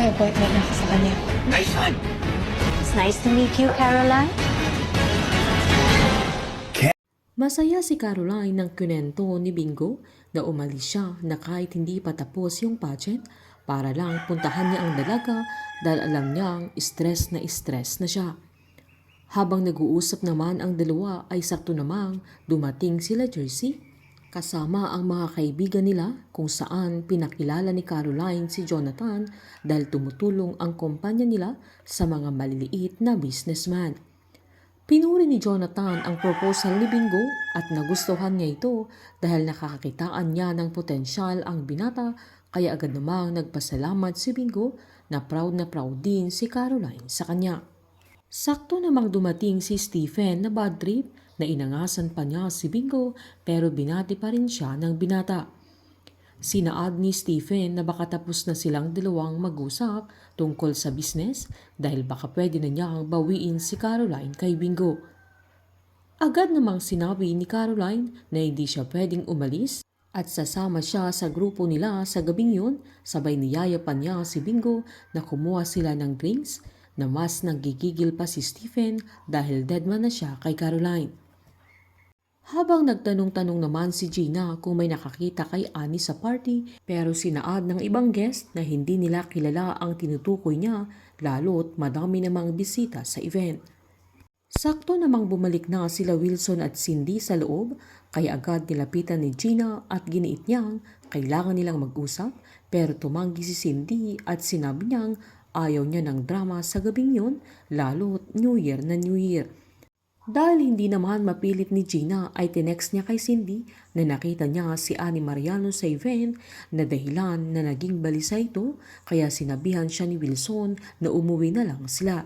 may appointment na ako sa kanya. Nice one! It's nice to meet you, Caroline. Masaya si Caroline nang kunento ni Bingo na umalis siya na kahit hindi pa tapos yung pageant para lang puntahan niya ang dalaga dahil alam niyang stress na siya. Habang nag-uusap naman ang dalawa ay sakto namang dumating sila Jersey kasama ang mga kaibigan nila kung saan pinakilala ni Caroline si Jonathan dahil tumutulong ang kumpanya nila sa mga maliliit na businessman. Pinuri ni Jonathan ang proposal ni Bingo at nagustuhan niya ito dahil nakakakitaan niya ng potensyal ang binata kaya agad namang nagpasalamat si Bingo na proud din si Caroline sa kanya. Sakto namang dumating si Stephen na bad trip na inangasan pa niya si Bingo pero binati pa rin siya ng binata. Sinaad ni Stephen na baka tapos na silang dalawang mag-usap tungkol sa business dahil baka pwede na niyang bawiin si Caroline kay Bingo. Agad namang sinabi ni Caroline na hindi siya pwedeng umalis at sasama siya sa grupo nila sa gabing yun, sabay niyayapan niya si Bingo na kumuha sila ng drinks na mas nagigigil pa si Stephen dahil deadman na siya kay Caroline. Habang nagtanong-tanong naman si Gina kung may nakakita kay Annie sa party pero sinaad ng ibang guest na hindi nila kilala ang tinutukoy niya lalo't madami namang bisita sa event. Sakto namang bumalik na sila Wilson at Cindy sa loob kaya agad nilapitan ni Gina at giniit niyang kailangan nilang mag-usap pero tumanggi si Cindy at sinabi niyang ayaw niya ng drama sa gabing yun lalo't New Year na New Year. Dahil hindi naman mapilit ni Gina ay tinext niya kay Cindy na nakita niya si Annie Mariano sa event na dahilan na naging balisa ito kaya sinabihan siya ni Wilson na umuwi na lang sila.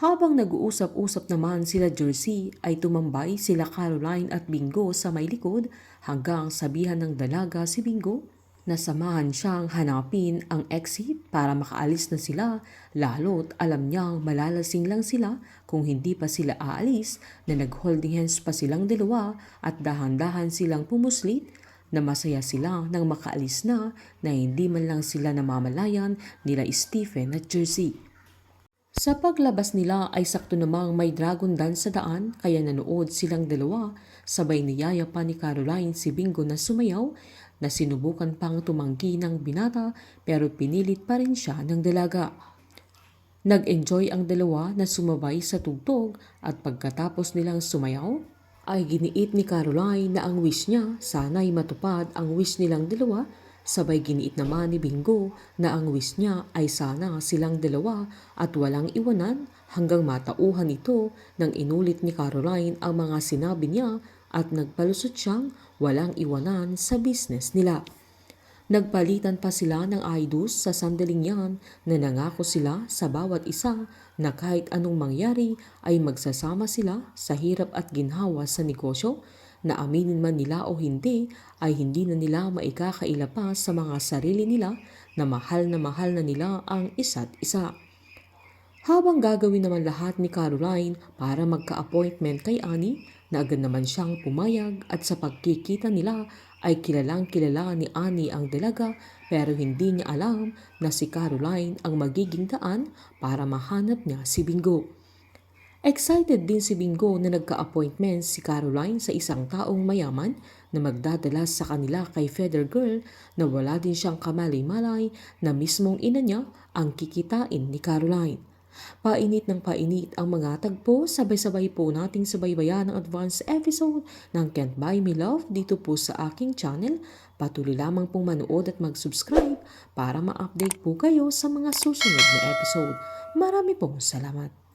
Habang nag-uusap-usap naman sila Jersey ay tumambay sila Caroline at Bingo sa may likod hanggang sabihan ng dalaga si Bingo na samahan siyang hanapin ang exit para makaalis na sila lalo't alam niyang malalasing lang sila kung hindi pa sila aalis na nag-holding hands pa silang dalawa at dahan-dahan silang pumuslit na masaya sila nang makaalis na hindi man lang sila namamalayan nila Stephen at Jersey. Sa paglabas nila ay sakto namang may dragon dance sa daan kaya nanood silang dalawa sabay niyaya pa ni Caroline si Bingo na sumayaw na sinubukan pang tumanggi ng binata pero pinilit pa rin siya ng dalaga. Nag-enjoy ang dalawa na sumabay sa tugtog at pagkatapos nilang sumayaw ay giniit ni Caroline na ang wish niya sana'y matupad ang wish nilang dalawa sabay giniit naman ni Bingo na ang wish niya ay sana silang dalawa at walang iwanan hanggang matauhan ito nang inulit ni Caroline ang mga sinabi niya at nagpalusot siyang walang iwanan sa business nila. Nagpalitan pa sila ng idos sa sandaling yan na nangako sila sa bawat isa na kahit anong mangyari ay magsasama sila sa hirap at ginhawa sa negosyo na aminin man nila o hindi ay hindi na nila maikakaila pa sa mga sarili nila na mahal na nila ang isa't isa. Habang gagawin naman lahat ni Caroline para magka-appointment kay Annie, na agad naman siyang pumayag at sa pagkikita nila ay kilalang kilala ni Annie ang dalaga pero hindi niya alam na si Caroline ang magiging daan para mahanap niya si Bingo. Excited din si Bingo na nagka-appointment si Caroline sa isang taong mayaman na magdadala sa kanila kay Feather Girl na wala din siyang kamalay-malay na mismong ina niya ang kikitain ni Caroline. Painit ng painit ang mga tagpo, sabay-sabay po nating subaybayan ang advance episode ng Can't Buy Me Love dito po sa aking channel. Patuloy lamang pong manood at mag-subscribe para ma-update po kayo sa mga susunod na episode. Marami pong salamat.